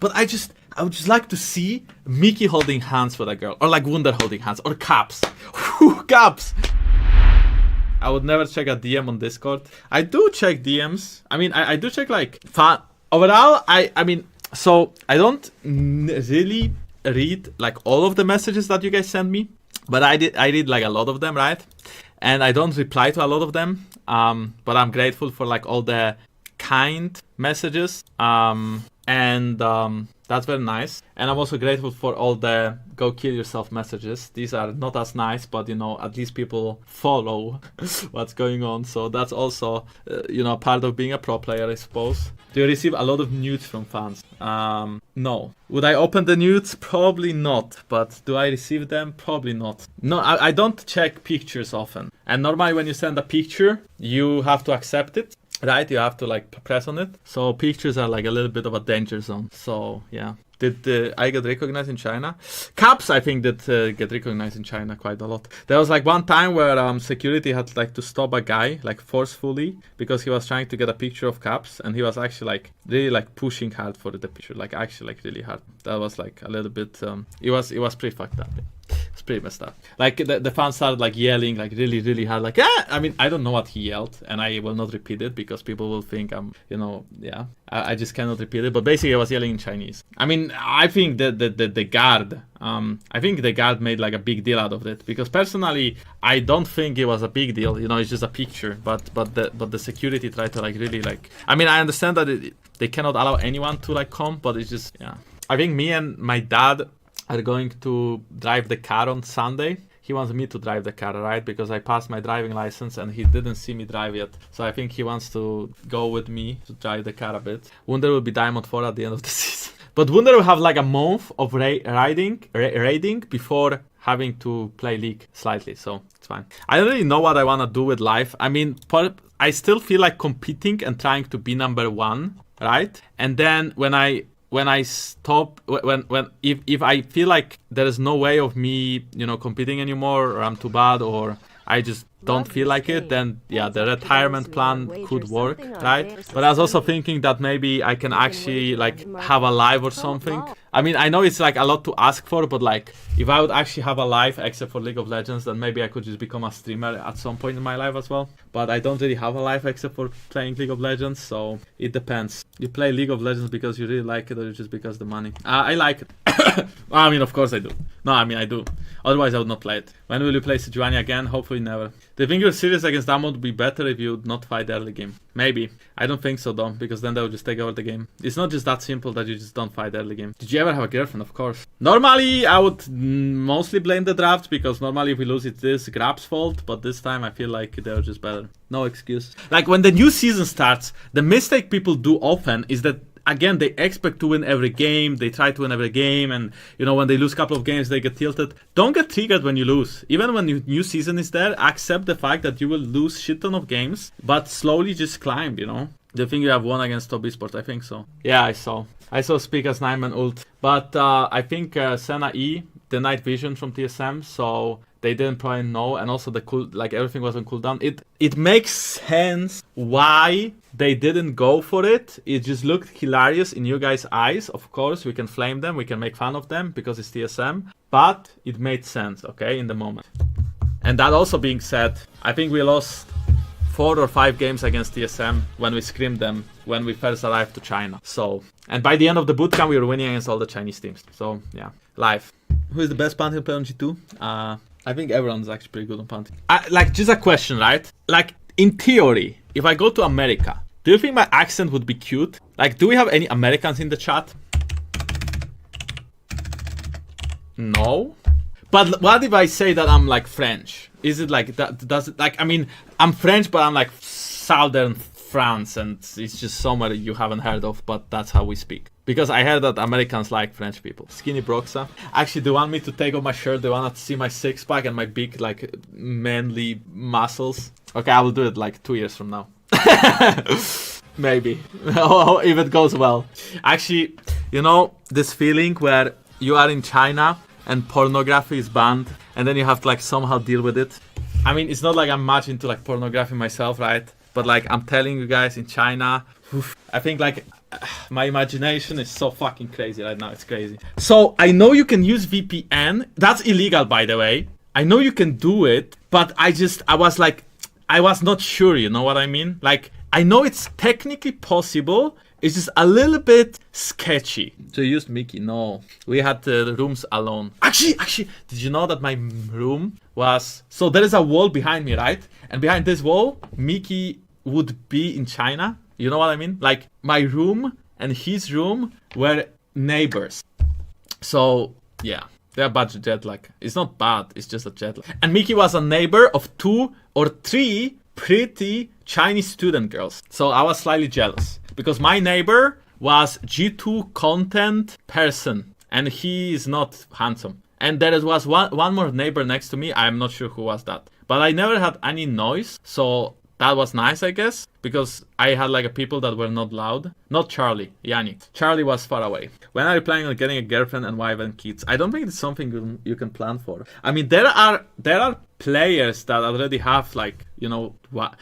But I would just like to see Mickey holding hands with a girl, or like Wunder holding hands, or Caps. Caps. I would never check a DM on Discord. I do check DMs. I mean, I do check like fan. Overall, I mean, so I don't really read like all of the messages that you guys send me, but I read like a lot of them, right? And I don't reply to a lot of them. But I'm grateful for like all the kind messages. That's very nice. And I'm also grateful for all the go kill yourself messages. These are not as nice, but you know, at least people follow what's going on. So that's also, you know, part of being a pro player, I suppose. Do you receive a lot of nudes from fans? No. Would I open the nudes? Probably not. But do I receive them? Probably not. No, I don't check pictures often. And normally when you send a picture, you have to accept it. Right, you have to like press on it. So pictures are like a little bit of a danger zone. So yeah. Did I get recognized in China? Caps, I think, did get recognized in China quite a lot. There was like one time where security had like to stop a guy like forcefully because he was trying to get a picture of Caps, and he was actually like really like pushing hard for the picture, like actually like really hard. That was like a little bit. It was pretty fucked up. It's pretty messed up. Like the fans started like yelling like really hard, like ah! I mean, I don't know what he yelled, and I will not repeat it because people will think I'm, you know, yeah. I just cannot repeat it. But basically, I was yelling in Chinese. I mean, I think that the guard, I think the guard made like a big deal out of it, because personally, I don't think it was a big deal. You know, it's just a picture. But the security tried to like really like. I mean, I understand that they cannot allow anyone to like come, but it's just, yeah. I think me and my dad are going to drive the car on Sunday. He wants me to drive the car, right? Because I passed my driving license and he didn't see me drive yet. So I think he wants to go with me to drive the car a bit. Wunder will be Diamond 4 at the end of the season. But Wunder will have like a month of raiding before having to play League slightly. So it's fine. I don't really know what I want to do with life. I mean, I still feel like competing and trying to be #1, right? And then when I stop, if I feel like there is no way of me, you know, competing anymore, or I'm too bad, or I just don't feel like it, then yeah, the retirement plan could work, right? But I was also thinking that maybe I can actually like have a live or something. I mean, I know it's like a lot to ask for, but like if I would actually have a live except for League of Legends, then maybe I could just become a streamer at some point in my life as well. But I don't really have a life except for playing League of Legends, so it depends. You play League of Legends because you really like it, or just because the money? I like it. I mean, of course I do. No, I mean, I do. Otherwise, I would not play it. When will you play Sejuani again? Hopefully never. Do you think your series against DAMWON would be better if you would not fight the early game? Maybe. I don't think so though, because then they would just take over the game. It's not just that simple that you just don't fight the early game. Did you ever have a girlfriend? Of course. Normally, I would mostly blame the draft, because normally if we lose, it's this Grab's fault, but this time I feel like they're just better. No excuse. Like when the new season starts, the mistake people do often is that, again, they expect to win every game, they try to win every game, and you know, when they lose a couple of games, they get tilted. Don't get triggered when you lose. Even when your new season is there, accept the fact that you will lose shit ton of games, but slowly just climb, you know? Do you think you have won against Top Esports? I think so. Yeah, I saw Speaker's 9-man ult. But I think Senna E, the night vision from TSM, so they didn't probably know, and also the like everything was on cooldown. It makes sense why they didn't go for it. It just looked hilarious in you guys' eyes. Of course, we can flame them, we can make fun of them because it's TSM, but it made sense, okay, in the moment. And that also being said, I think we lost 4 or 5 games against TSM when we scrimmed them when we first arrived to China. So, and by the end of the bootcamp, we were winning against all the Chinese teams. So yeah, live. Who is the best Pantheon player on G2? I think everyone's actually pretty good on Pantheon. Like, just a question, right? Like, in theory, if I go to America, do you think my accent would be cute? Like, do we have any Americans in the chat? No. But what if I say that I'm like French? Is it like that? Does it like? I mean, I'm French, but I'm like southern France, and it's just somewhere you haven't heard of. But that's how we speak. Because I heard that Americans like French people. Skinny Broxa. Actually, do you want me to take off my shirt? Do you want to see my six-pack and my big, like, manly muscles? Okay, I will do it like 2 years from now. Maybe. If it goes well. Actually, you know, this feeling where you are in China and pornography is banned, and then you have to like somehow deal with it. I mean, it's not like I'm much into like pornography myself, right? But like I'm telling you guys, in China, I think like my imagination is so fucking crazy right now. It's crazy. So I know you can use VPN. That's illegal, by the way. I know you can do it, but I was like, I was not sure, you know what I mean? Like, I know it's technically possible. It's just a little bit sketchy. To use Mickey, no. We had the rooms alone. Actually, did you know that my room was... So there is a wall behind me, right? And behind this wall, Mickey would be in China. You know what I mean? Like, my room and his room were neighbors. So, yeah. They're bad jet lag. It's not bad, it's just a jet lag. And Mickey was a neighbor of 2 or 3 pretty Chinese student girls. So I was slightly jealous. Because my neighbor was G2 content person. And he is not handsome. And there was one more neighbor next to me. I'm not sure who was that. But I never had any noise. So that was nice, I guess. Because I had like a people that were not loud. Not Charlie, Yannick. Charlie was far away. When are you planning on getting a girlfriend and wife and kids? I don't think it's something you can plan for. I mean, there are players that already have like, you know, what...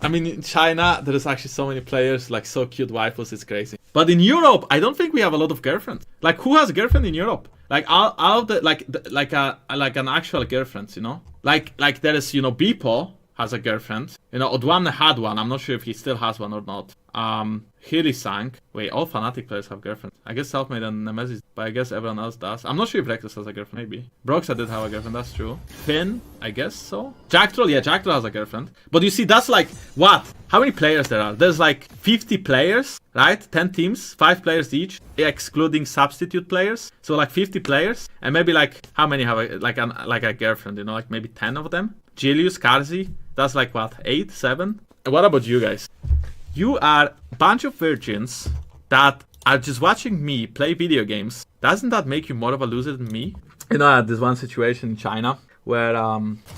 I mean, in China, there is actually so many players, like so cute waifus, it's crazy. But in Europe, I don't think we have a lot of girlfriends. Like, who has a girlfriend in Europe? Like, all of the, like an actual girlfriend, you know? Like there is, you know, Beepo has a girlfriend. You know, Odwamne had one. I'm not sure if he still has one or not. Hirisang. Wait, all Fnatic players have girlfriends. I guess Selfmade and Nemesis, but I guess everyone else does. I'm not sure if Reckless has a girlfriend, maybe. Broxa did have a girlfriend, that's true. Finn, I guess so. Jacktroll, yeah, Jacktroll has a girlfriend. But you see, that's like, what? How many players there are? There's like 50 players, right? 10 teams, 5 players each, excluding substitute players. So like 50 players, and maybe like, how many have a girlfriend, you know, like maybe 10 of them? Julius, Karzi, that's like what, 8, 7? What about you guys? You are a bunch of virgins that are just watching me play video games. Doesn't that make you more of a loser than me? You know, I had this one situation in China where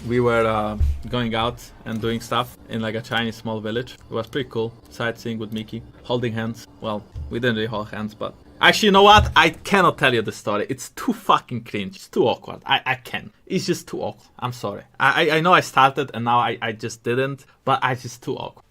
we were going out and doing stuff in like a Chinese small village. It was pretty cool. Sightseeing with Mickey, holding hands. Well, we didn't really hold hands, but... Actually, you know what? I cannot tell you the story. It's too fucking cringe. It's too awkward. I can't. It's just too awkward. I'm sorry. I know I started and now I just didn't, but I just too awkward.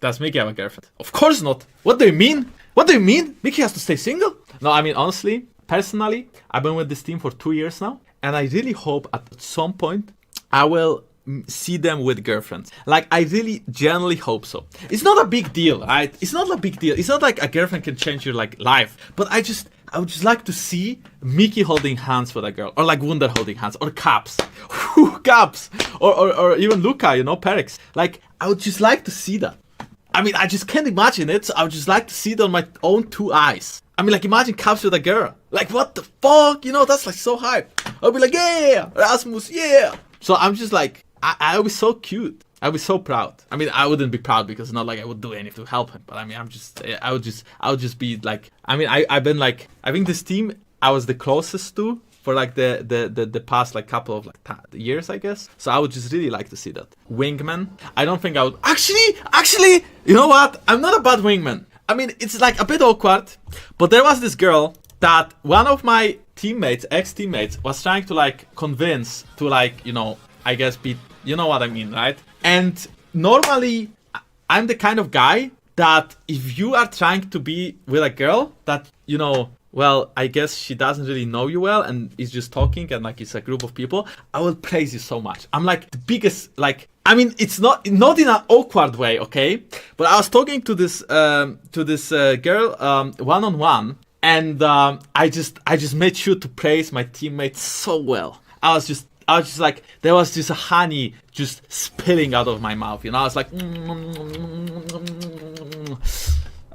Does Mickey have a girlfriend? Of course not. What do you mean? What do you mean? Mickey has to stay single? No, I mean, honestly, personally, I've been with this team for 2 years now. And I really hope at some point I will see them with girlfriends. Like, I really genuinely hope so. It's not a big deal, right? It's not a big deal. It's not like a girlfriend can change your like life. But I would just like to see Mickey holding hands with a girl, or like Wunder holding hands, or Caps, Caps, or even Luca, you know, Perkz. Like, I would just like to see that. I mean, I just can't imagine it. So I would just like to see it on my own 2 eyes. I mean, like, imagine Caps with a girl. Like, what the fuck? You know, that's like so hype. I'll be like, yeah, Rasmus, yeah. So I'm just like, I would be so cute. I would be so proud. I mean, I wouldn't be proud because it's not like I would do anything to help him. But I mean, I would just be like, I mean, I've been like, I think this team I was the closest to for like the past like couple of like years, I guess. So I would just really like to see that. Wingman. I don't think I would. Actually, you know what? I'm not a bad wingman. I mean, it's like a bit awkward, but there was this girl that one of my teammates, ex-teammates, was trying to like convince to like, you know, I guess be, you know what I mean, right? And normally, I'm the kind of guy that if you are trying to be with a girl that, you know, well, I guess she doesn't really know you well and is just talking and like it's a group of people, I will praise you so much. I'm like the biggest, like, I mean, it's not in an awkward way, okay? But I was talking to this girl one-on-one, and I just made sure to praise my teammates so well. I was just like, there was just a honey just spilling out of my mouth, you know? I was like,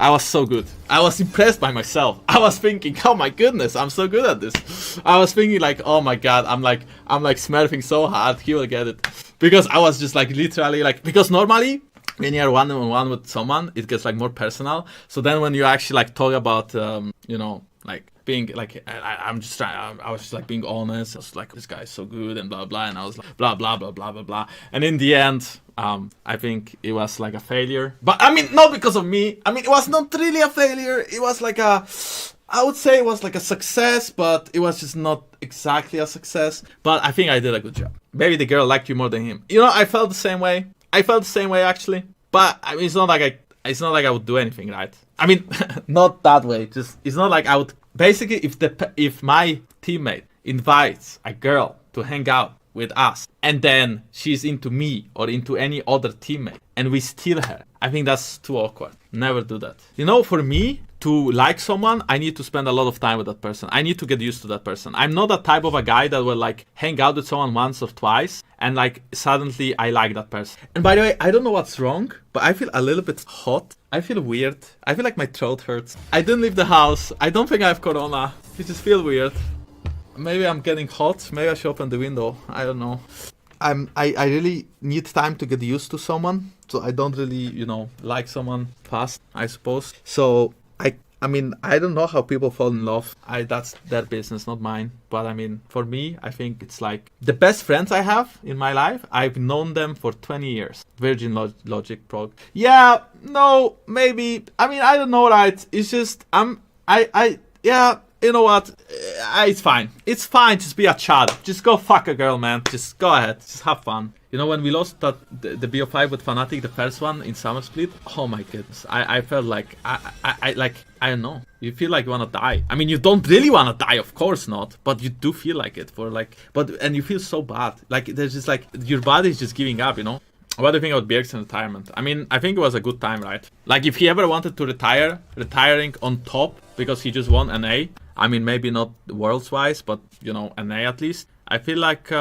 I was so good. I was impressed by myself. I was thinking, oh my goodness, I'm so good at this. I was thinking like, oh my god, I'm like smurfing so hard, he will get it. Because I was just like literally like, because normally when you're one-on-one with someone, it gets like more personal. So then when you actually like talk about, you know, like being like, I was just like being honest. I was like, this guy is so good and blah blah, and I was like blah blah blah blah blah blah. And in the end, I think it was like a failure. But I mean, not because of me. I mean, it was not really a failure. It was like I would say it was like a success, but it was just not exactly a success. But I think I did a good job. Maybe the girl liked you more than him. You know, I felt the same way. I felt the same way actually. But I mean, it's not like it's not like I would do anything, right? I mean, not that way. Just it's not like I would. Basically, if my teammate invites a girl to hang out with us, and then she's into me or into any other teammate, and we steal her, I think that's too awkward. Never do that. You know, for me to like someone, I need to spend a lot of time with that person. I need to get used to that person. I'm not that type of a guy that will like hang out with someone once or twice and like suddenly I like that person. And by the way, I don't know what's wrong, but I feel a little bit hot. I feel weird. I feel like my throat hurts. I didn't leave the house. I don't think I have corona. I just feel weird. Maybe I'm getting hot. Maybe I should open the window. I don't know. I really need time to get used to someone. So I don't really, you know, like someone fast, I suppose. So I mean, I don't know how people fall in love. That's their business, not mine. But I mean, for me, I think it's like the best friends I have in my life. I've known them for 20 years. Virgin Logic Prog. Yeah, no, maybe. I mean, I don't know, right? It's just yeah. You know what? It's fine. It's fine. Just be a child. Just go fuck a girl, man. Just go ahead. Just have fun. You know, when we lost the BO5 with Fnatic, the first one in Summer Split, oh my goodness. I felt like, I don't know. You feel like you want to die. I mean, you don't really want to die, of course not. But you do feel like it for like, and you feel so bad. Like, there's just like, your body is just giving up, you know? What do you think about Bjergsen retirement? I mean, I think it was a good time, right? Like, if he ever wanted to retire, retiring on top because he just won an A. I mean, maybe not worlds-wise, but, you know, an A at least. I feel like,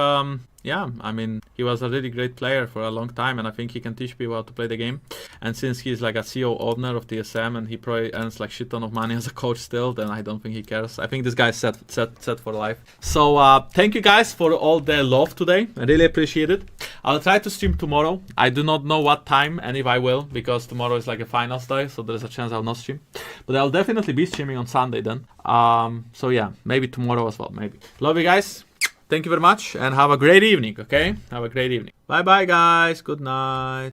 yeah, I mean, he was a really great player for a long time, and I think he can teach people how to play the game. And since he's like a CEO owner of DSM, and he probably earns like shit ton of money as a coach still, then I don't think he cares. I think this guy's set for life. So thank you guys for all the love today. I really appreciate it. I'll try to stream tomorrow. I do not know what time and if I will, because tomorrow is like a finals day, so there's a chance I'll not stream. But I'll definitely be streaming on Sunday then. So yeah, maybe tomorrow as well, maybe. Love you guys. Thank you very much and have a great evening, okay? Have a great evening. Bye bye guys. Good night.